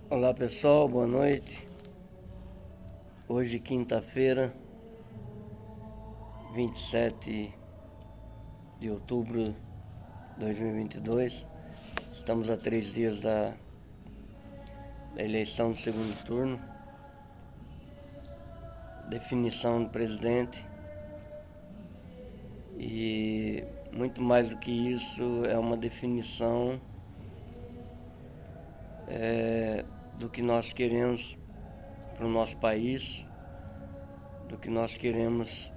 Olá pessoal, boa noite. Hoje quinta-feira, 27 de outubro de 2022. Estamos a 3 dias da eleição do segundo turno, definição do presidente, e muito mais do que isso, é uma definição do que nós queremos para o nosso país, do que nós queremos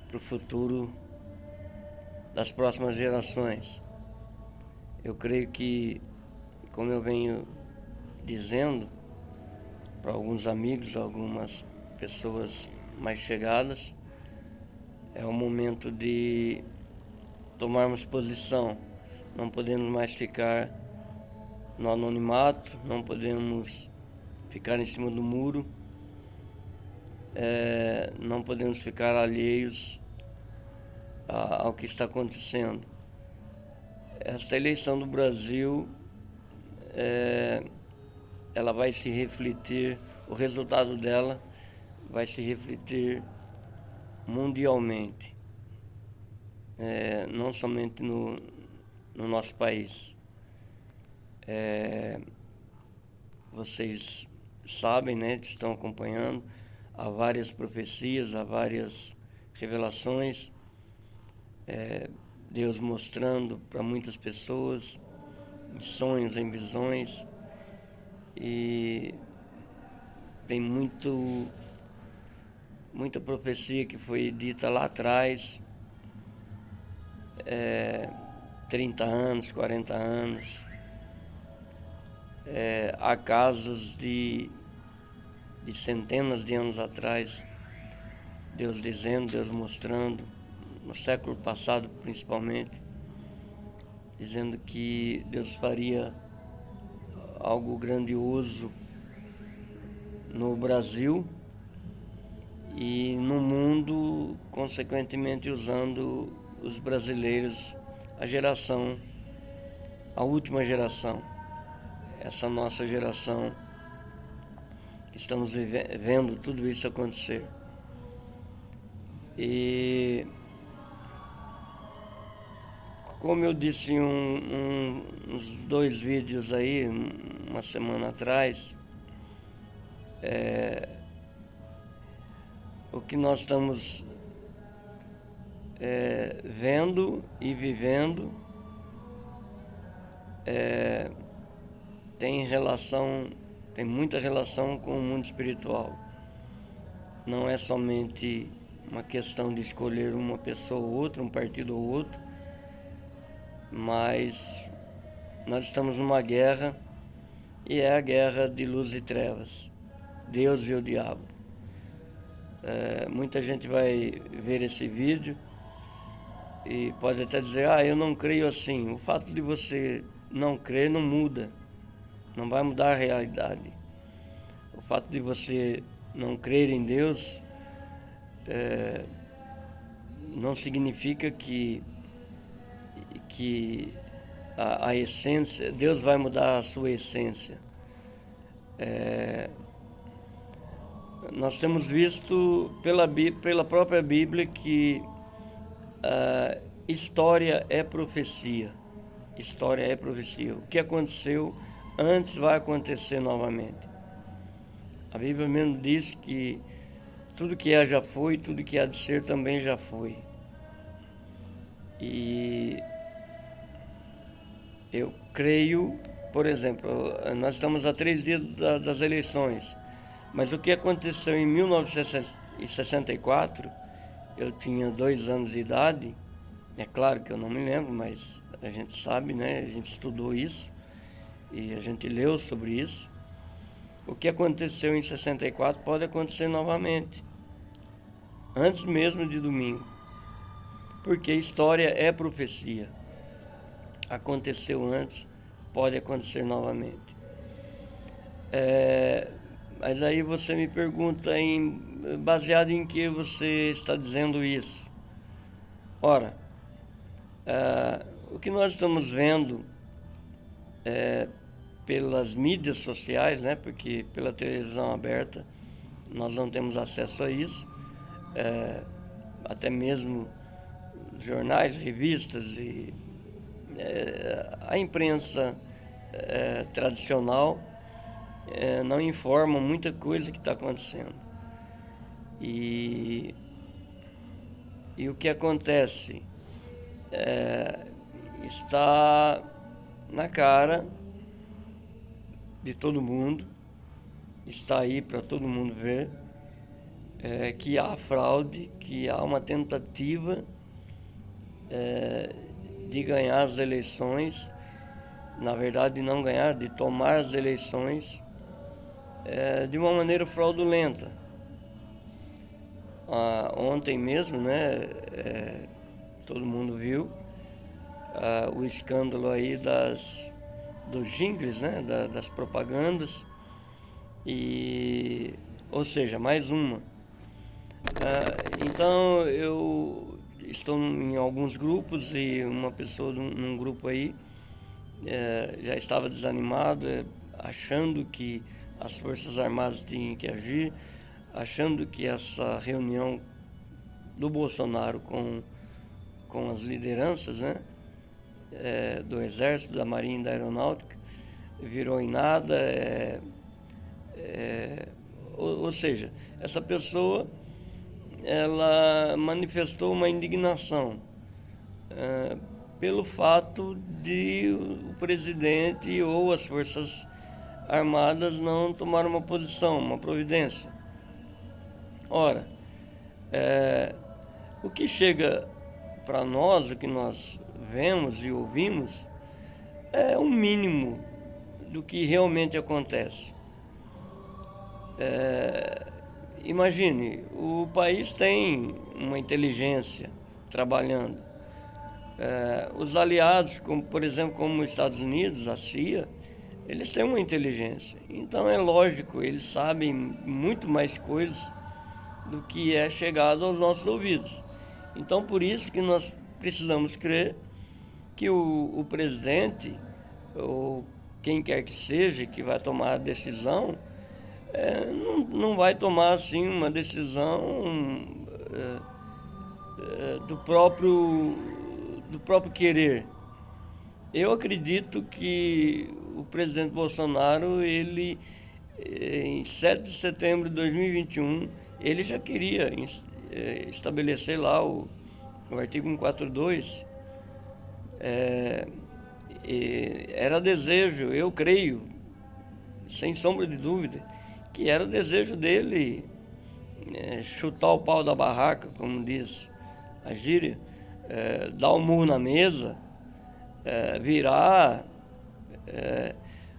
para o futuro das próximas gerações. Eu creio que, como eu venho dizendo para alguns amigos, algumas pessoas mais chegadas, é o momento de tomarmos posição. Não podemos mais ficar no anonimato, não podemos ficar em cima do muro, não podemos ficar alheios ao que está acontecendo. Esta eleição do Brasil, ela vai se refletir, o resultado dela vai se refletir mundialmente, não somente no nosso país. Vocês sabem, né, estão acompanhando, há várias profecias, há várias revelações, Deus mostrando para muitas pessoas, em sonhos, em visões, e tem muita profecia que foi dita lá atrás, 30 anos, 40 anos. Há casos de centenas de anos atrás, Deus dizendo, Deus mostrando, no século passado principalmente, dizendo que Deus faria algo grandioso no Brasil e no mundo, consequentemente usando os brasileiros, a última geração, essa nossa geração, que estamos vendo tudo isso acontecer. E como eu disse em uns 2 vídeos aí, uma semana atrás, o que nós estamos vendo e vivendo tem muita relação com o mundo espiritual. Não é somente uma questão de escolher uma pessoa ou outra, um partido ou outro, mas nós estamos numa guerra, e é a guerra de luz e trevas, Deus e o diabo. Muita gente vai ver esse vídeo e pode até dizer, eu não creio assim. O fato de você não crer não muda, não vai mudar a realidade. O fato de você não crer em Deus não significa que a essência, Deus vai mudar a sua essência. Nós temos visto pela própria Bíblia que história é profecia. História é profecia. O que aconteceu antes vai acontecer novamente. A Bíblia mesmo diz que tudo que é já foi, tudo que há de ser também já foi. E eu creio, por exemplo, nós estamos a 3 dias das eleições, mas o que aconteceu em 1964, eu tinha 2 anos de idade, é claro que eu não me lembro, mas a gente sabe, né? A gente estudou isso e a gente leu sobre isso. O que aconteceu em 64 pode acontecer novamente, antes mesmo de domingo, porque história é profecia. Aconteceu antes, pode acontecer novamente. Mas aí você me pergunta, baseado em que você está dizendo isso? Ora, o que nós estamos vendo pelas mídias sociais, né? Porque pela televisão aberta nós não temos acesso a isso. Até mesmo jornais, revistas e a imprensa tradicional não informam muita coisa que está acontecendo. E o que acontece está na cara de todo mundo, está aí para todo mundo ver, que há fraude, que há uma tentativa de ganhar as eleições, na verdade de não ganhar, de tomar as eleições de uma maneira fraudulenta. Ontem mesmo, né, todo mundo viu o escândalo aí dos jingles, né, das propagandas, ou seja, mais uma. Então eu estou em alguns grupos e uma pessoa num grupo aí já estava desanimada, achando que as Forças Armadas tinham que agir, achando que essa reunião do Bolsonaro com as lideranças, né, do Exército, da Marinha e da Aeronáutica virou em nada. Ou seja, essa pessoa ela manifestou uma indignação pelo fato de o presidente ou as Forças Armadas não tomaram uma posição, uma providência. Ora, o que chega para nós, o que nós vemos e ouvimos, é um mínimo do que realmente acontece. Imagine, o país tem uma inteligência trabalhando. Os aliados, como, por exemplo, como os Estados Unidos, a CIA, eles têm uma inteligência. Então é lógico, eles sabem muito mais coisas do que é chegado aos nossos ouvidos. Então por isso que nós precisamos crer que o presidente, ou quem quer que seja que vai tomar a decisão, não vai tomar assim uma decisão do próprio querer. Eu acredito que o presidente Bolsonaro, ele em 7 de setembro de 2021, ele já queria estabelecer lá o artigo 142. Era desejo, eu creio, sem sombra de dúvida, que era desejo dele chutar o pau da barraca, como diz a gíria, dar um murro na mesa, virar,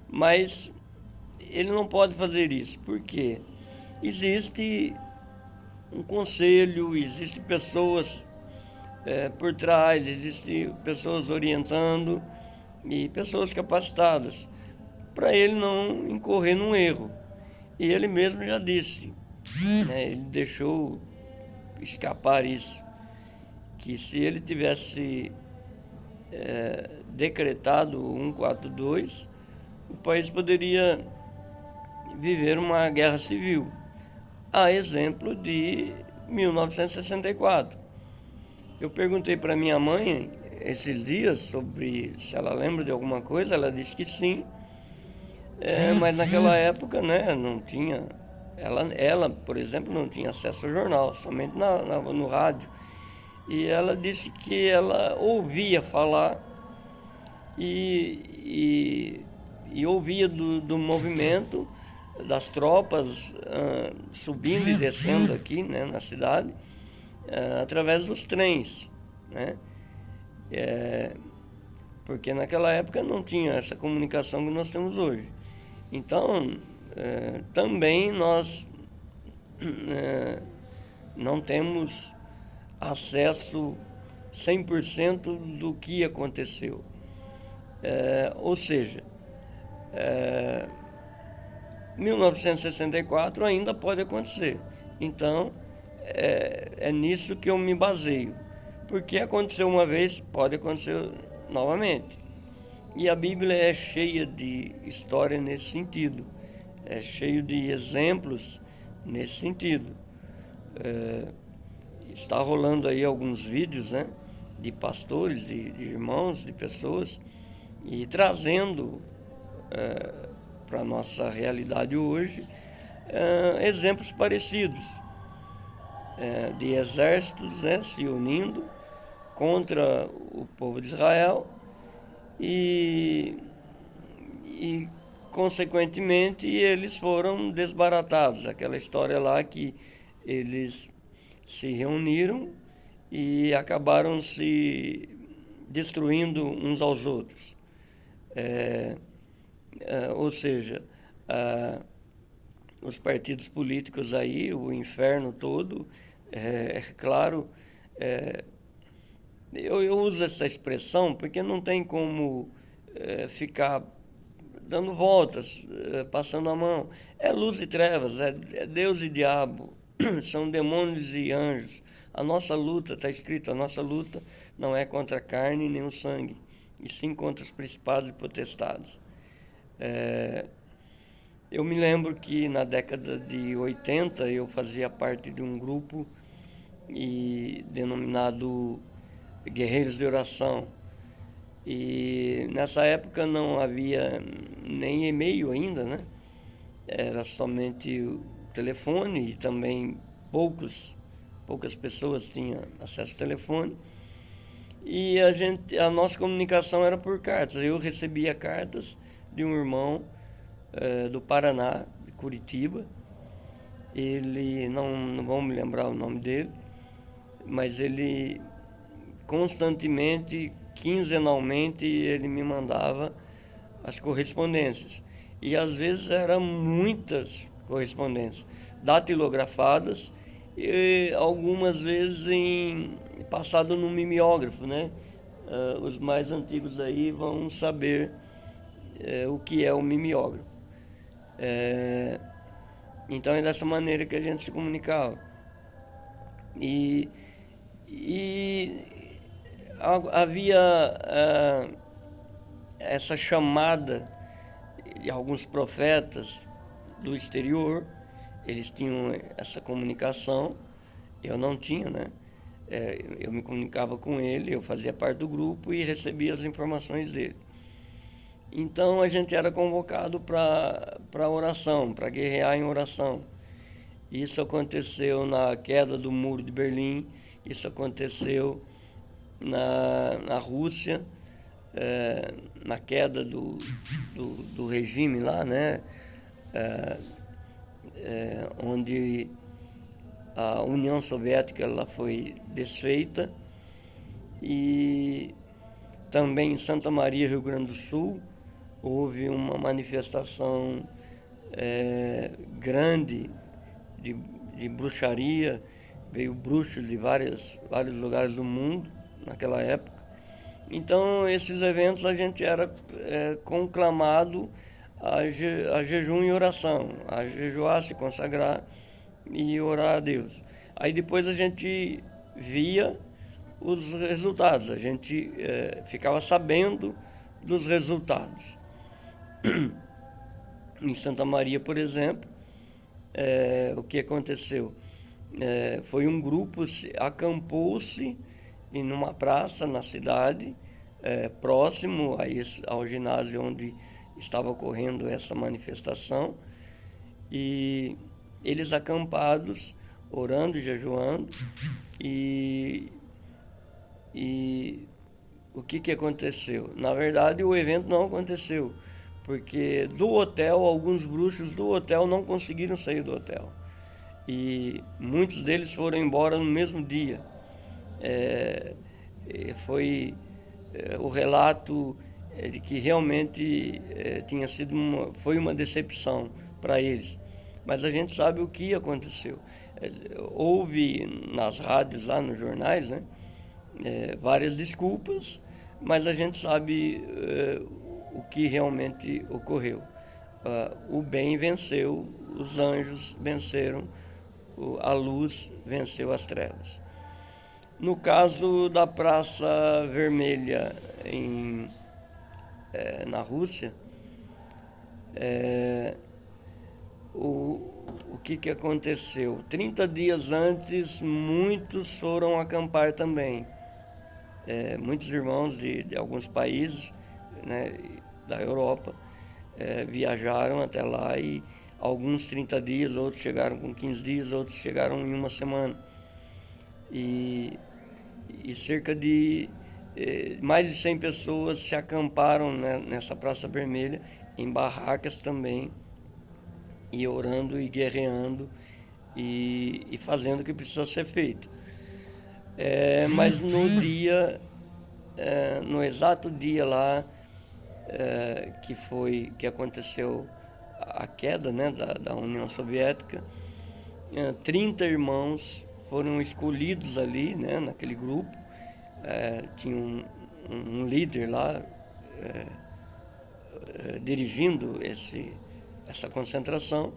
mas ele não pode fazer isso, porque existe um conselho, existem pessoas por trás, existem pessoas orientando e pessoas capacitadas para ele não incorrer num erro. E ele mesmo já disse, né, ele deixou escapar isso, que se ele tivesse decretado o 142, o país poderia viver uma guerra civil, a exemplo de 1964. Eu perguntei para minha mãe esses dias sobre se ela lembra de alguma coisa, ela disse que sim, mas naquela época, né, não tinha, ela, por exemplo, não tinha acesso ao jornal, somente no rádio. E ela disse que ela ouvia falar e ouvia do movimento das tropas subindo e descendo aqui, né, na cidade, através dos trens, né? Porque naquela época não tinha essa comunicação que nós temos hoje. Então, também nós não temos acesso 100% do que aconteceu. Ou seja, 1964 ainda pode acontecer. Então, é nisso que eu me baseio. Porque aconteceu uma vez, pode acontecer novamente. E a Bíblia é cheia de história nesse sentido, é cheio de exemplos nesse sentido. Está rolando aí alguns vídeos, né, de pastores, de irmãos, de pessoas, e trazendo para a nossa realidade hoje exemplos parecidos, de exércitos, né, se unindo contra o povo de Israel e consequentemente eles foram desbaratados. Aquela história lá que eles se reuniram e acabaram se destruindo uns aos outros. Ou seja, os partidos políticos aí, o inferno todo, claro, eu uso essa expressão porque não tem como ficar dando voltas, passando a mão. É luz e trevas, é Deus e diabo, são demônios e anjos. A nossa luta, está escrito, a nossa luta não é contra a carne nem o sangue, e sim contra os principados e potestades. Eu me lembro que na década de 80 eu fazia parte de um grupo denominado Guerreiros de Oração. E nessa época não havia nem e-mail ainda, né? Era somente o telefone e também poucas pessoas tinham acesso ao telefone. E a nossa comunicação era por cartas. Eu recebia cartas de um irmão do Paraná, de Curitiba. Ele, não vou me lembrar o nome dele, mas ele constantemente, quinzenalmente, ele me mandava as correspondências. E às vezes eram muitas correspondências, datilografadas e algumas vezes passado no mimeógrafo, né? Os mais antigos aí vão saber o que é o mimeógrafo. Então é dessa maneira que a gente se comunicava. E havia essa chamada de alguns profetas do exterior, eles tinham essa comunicação, eu não tinha, né? Eu me comunicava com ele, eu fazia parte do grupo e recebia as informações dele. Então a gente era convocado para oração, para guerrear em oração. Isso aconteceu na queda do Muro de Berlim, isso aconteceu na Rússia, na queda do regime lá, né? Onde a União Soviética ela foi desfeita, e também em Santa Maria, Rio Grande do Sul, houve uma manifestação grande de bruxaria, veio bruxos de vários lugares do mundo naquela época. Então, esses eventos a gente era conclamado a jejum e oração, a jejuar, se consagrar e orar a Deus. Aí depois a gente via os resultados, a gente ficava sabendo dos resultados. Em Santa Maria, por exemplo, o que aconteceu? Foi um grupo, acampou-se em uma praça na cidade, próximo ao ginásio onde estava ocorrendo essa manifestação, e eles acampados, orando e jejuando, e o que aconteceu? Na verdade, o evento não aconteceu, porque do hotel, alguns bruxos do hotel não conseguiram sair do hotel. E muitos deles foram embora no mesmo dia. Foi o relato de que realmente foi uma decepção para eles. Mas a gente sabe o que aconteceu. Houve nas rádios, lá nos jornais, né, várias desculpas, mas a gente sabe o que realmente ocorreu. O bem venceu, os anjos venceram, a luz venceu as trevas. No caso da Praça Vermelha, na Rússia, é, o que aconteceu? 30 dias antes, muitos foram acampar também. Muitos irmãos de alguns países, né, da Europa, viajaram até lá, e alguns 30 dias, outros chegaram com 15 dias, outros chegaram em uma semana. E cerca de mais de 100 pessoas se acamparam, né, nessa Praça Vermelha, em barracas também, e orando e guerreando e fazendo o que precisa ser feito. Mas no dia, no exato dia lá, que aconteceu a queda, né, da União Soviética, 30 irmãos foram escolhidos ali, né, naquele grupo. Tinha um líder lá dirigindo essa concentração,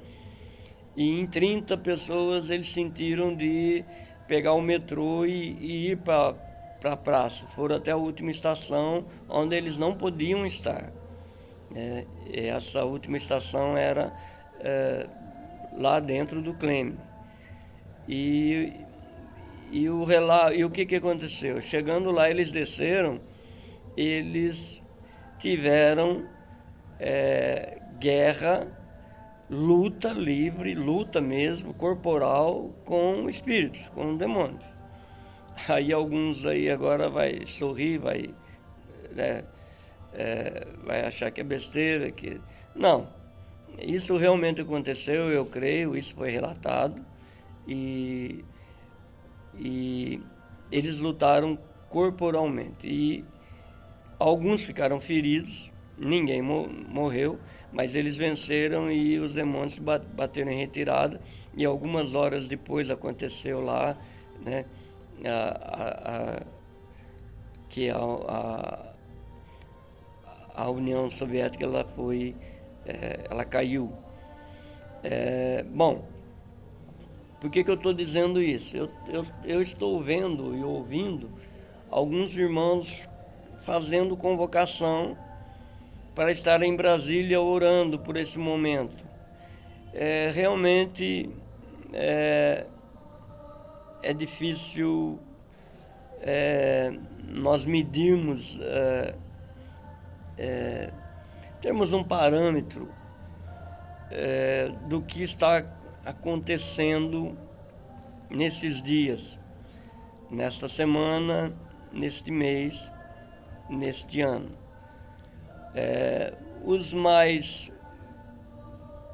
e em 30 pessoas eles sentiram de pegar o metrô e ir para a praça. Foram até a última estação, onde eles não podiam estar. Essa última estação era lá dentro do Kremlin. E o que aconteceu? Chegando lá, eles desceram, eles tiveram guerra, luta livre, luta mesmo, corporal, com espíritos, com demônios. Aí alguns aí agora vai sorrir, né, vai achar que é besteira, que... Não, isso realmente aconteceu, eu creio, isso foi relatado, e eles lutaram corporalmente, e alguns ficaram feridos, ninguém morreu, mas eles venceram, e os demônios bateram em retirada, e algumas horas depois aconteceu lá, né, que a União Soviética ela caiu. Bom, por que eu estou dizendo isso? Eu estou vendo e ouvindo alguns irmãos fazendo convocação para estar em Brasília orando por esse momento. Realmente é difícil nós medirmos, termos um parâmetro do que está acontecendo nesses dias, nesta semana, neste mês, neste ano. Os mais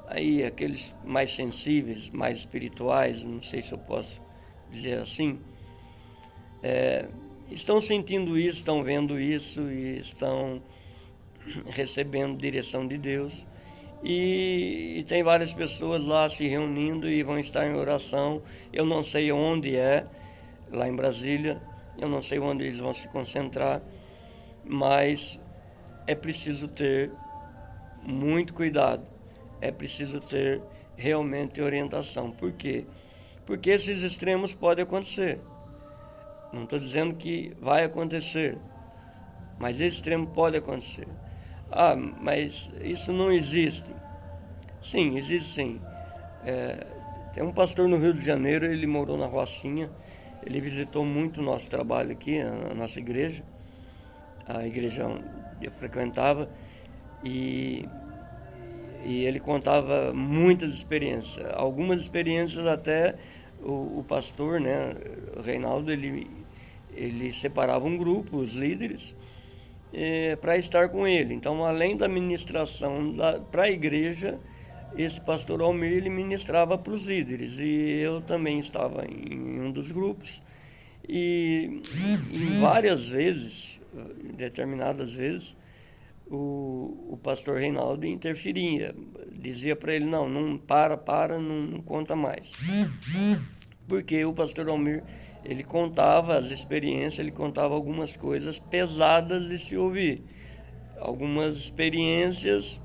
aí, aqueles mais sensíveis, mais espirituais, não sei se eu posso dizer assim, estão sentindo isso, estão vendo isso e estão recebendo direção de Deus. E tem várias pessoas lá se reunindo e vão estar em oração. Eu não sei onde lá em Brasília, eu não sei onde eles vão se concentrar, mas é preciso ter muito cuidado, é preciso ter realmente orientação. Por quê? Porque esses extremos podem acontecer. Não estou dizendo que vai acontecer, mas esse extremo pode acontecer. Mas isso não existe. Sim, existe sim. Tem um pastor no Rio de Janeiro, ele morou na Rocinha, ele visitou muito o nosso trabalho aqui, a nossa igreja, a igreja onde eu frequentava, e ele contava muitas experiências. Algumas experiências até o pastor, né, o Reinaldo, ele separava um grupo, os líderes, para estar com ele. Então, além da ministração para a igreja, esse pastor Almir, ele ministrava para os líderes, e eu também estava em um dos grupos, e várias vezes, determinadas vezes, o pastor Reinaldo interferia, dizia para ele, não não conta mais, porque o pastor Almir, ele contava as experiências, ele contava algumas coisas pesadas de se ouvir, algumas experiências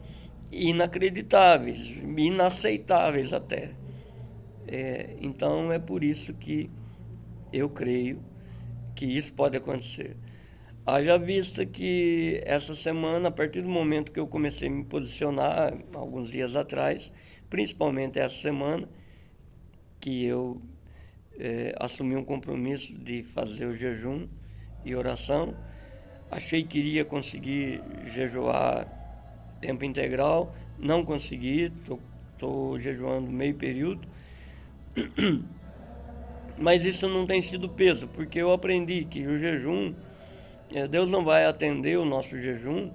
inacreditáveis, inaceitáveis até. Então é por isso que eu creio que isso pode acontecer. Haja vista que essa semana, a partir do momento que eu comecei a me posicionar, alguns dias atrás, principalmente essa semana, que eu assumi um compromisso de fazer o jejum e oração, achei que iria conseguir jejuar tempo integral, não consegui, estou jejuando meio período, mas isso não tem sido peso, porque eu aprendi que o jejum, Deus não vai atender o nosso jejum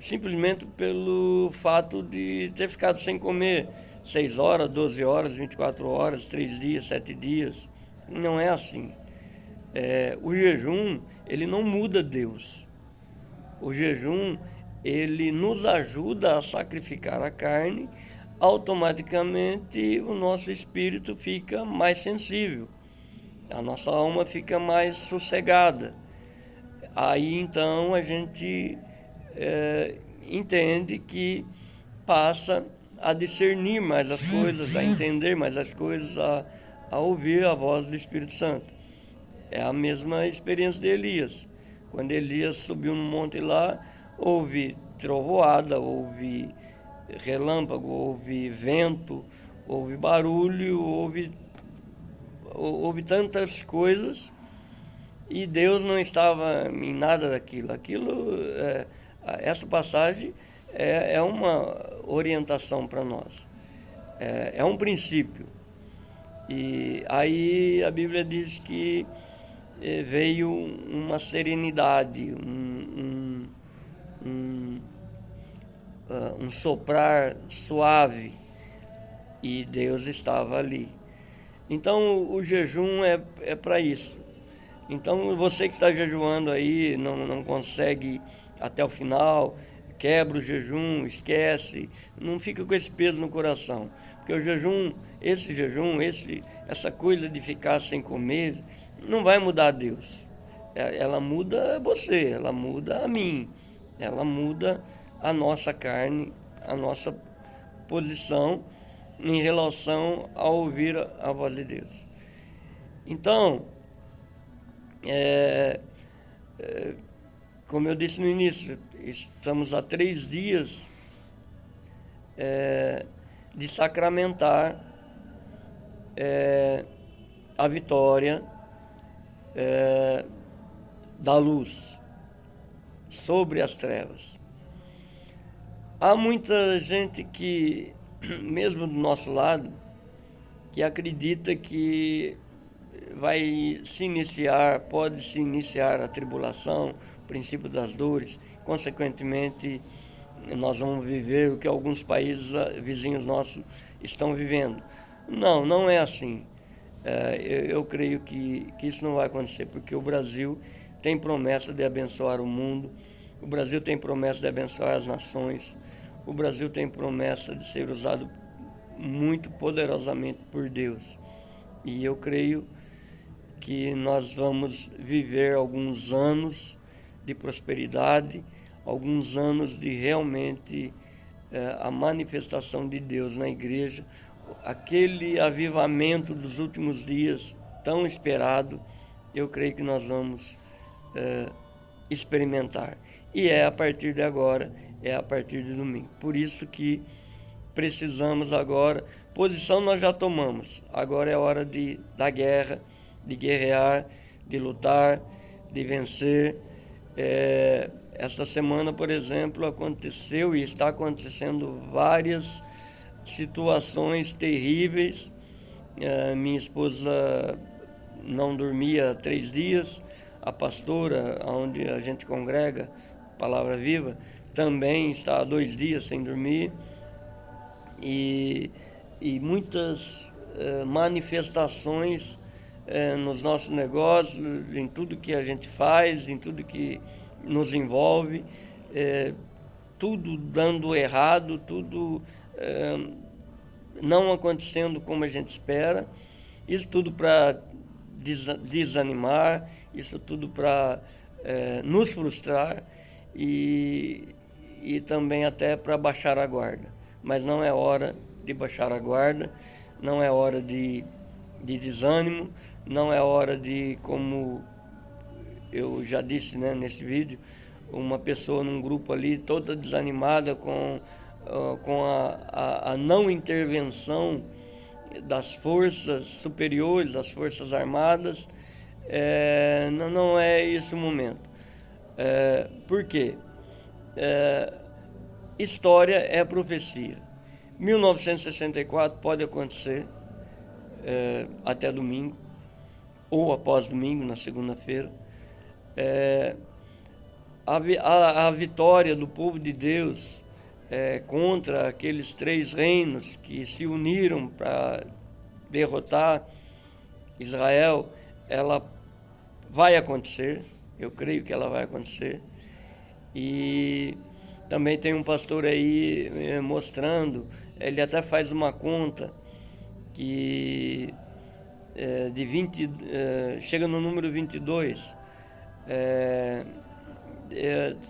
simplesmente pelo fato de ter ficado sem comer 6 horas, 12 horas, 24 horas, 3 dias, 7 dias. Não é assim. O jejum, ele não muda Deus. O jejum, ele nos ajuda a sacrificar a carne, automaticamente o nosso espírito fica mais sensível, a nossa alma fica mais sossegada. Aí então a gente entende que passa a discernir mais as coisas, a entender mais as coisas, a ouvir a voz do Espírito Santo. É a mesma experiência de Elias. Quando Elias subiu no monte lá, houve trovoada, houve relâmpago, houve vento, houve barulho, houve tantas coisas e Deus não estava em nada daquilo. Essa passagem é uma orientação para nós, é um princípio. E aí a Bíblia diz que veio uma serenidade, um soprar suave, e Deus estava ali. Então o jejum é para isso. Então você que está jejuando aí, não consegue até o final, quebra o jejum, esquece, não fica com esse peso no coração. Porque o jejum, essa coisa de ficar sem comer, não vai mudar Deus. Ela muda você, ela muda a mim, ela muda a nossa carne, a nossa posição em relação a ouvir a voz de Deus. Então, como eu disse no início, estamos há 3 dias de sacramentar a vitória da luz sobre as trevas. Há muita gente que, mesmo do nosso lado, que acredita que pode se iniciar a tribulação, o princípio das dores, consequentemente nós vamos viver o que alguns países vizinhos nossos estão vivendo. Não é assim. Eu creio que isso não vai acontecer, porque o Brasil tem promessa de abençoar o mundo, o Brasil tem promessa de abençoar as nações, o Brasil tem promessa de ser usado muito poderosamente por Deus. E eu creio que nós vamos viver alguns anos de prosperidade, alguns anos de realmente a manifestação de Deus na igreja, aquele avivamento dos últimos dias tão esperado, eu creio que nós vamos experimentar. E é a partir de agora, é a partir de domingo. Por isso que precisamos agora, posição nós já tomamos, agora é hora da guerra, de guerrear, de lutar, de vencer. Esta semana, por exemplo, aconteceu e está acontecendo várias situações terríveis. Minha esposa não dormia 3 dias, a pastora, onde a gente congrega, Palavra Viva, também está há 2 dias sem dormir, e muitas manifestações nos nossos negócios, em tudo que a gente faz, em tudo que nos envolve, tudo dando errado, tudo não acontecendo como a gente espera. Isso tudo para desanimar, isso tudo para nos frustrar e também até para baixar a guarda. Mas não é hora de baixar a guarda, não é hora de desânimo, não é hora de, como eu já disse, né, nesse vídeo, uma pessoa num grupo ali toda desanimada com a não intervenção das forças superiores, das forças armadas. Não é esse o momento. Por quê? História é profecia. 1964 pode acontecer até domingo, ou após domingo, na segunda-feira. A vitória do povo de Deus contra aqueles 3 reinos que se uniram para derrotar Israel, ela vai acontecer. Eu creio que ela vai acontecer. E também tem um pastor aí mostrando, ele até faz uma conta que de 20, chega no número 22.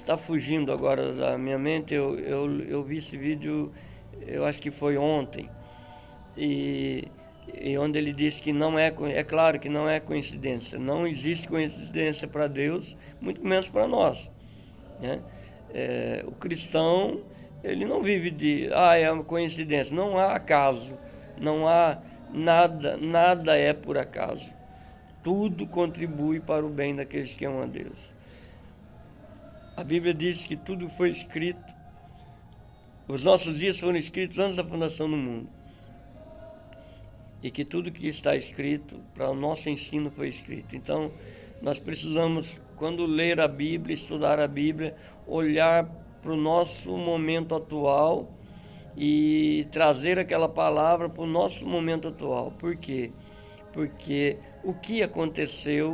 Tá fugindo agora da minha mente. Eu vi esse vídeo, eu acho que foi ontem, e onde ele disse que não é claro que não é coincidência, não existe coincidência para Deus, muito menos para nós, né? O cristão, ele não vive de é uma coincidência, não há acaso, não há nada é por acaso, tudo contribui para o bem daqueles que amam a Deus. A Bíblia diz que tudo foi escrito, os nossos dias foram escritos antes da fundação do mundo, e que tudo que está escrito para o nosso ensino foi escrito. Então, nós precisamos, quando ler a Bíblia, estudar a Bíblia, olhar para o nosso momento atual e trazer aquela palavra para o nosso momento atual. Por quê? Porque o que aconteceu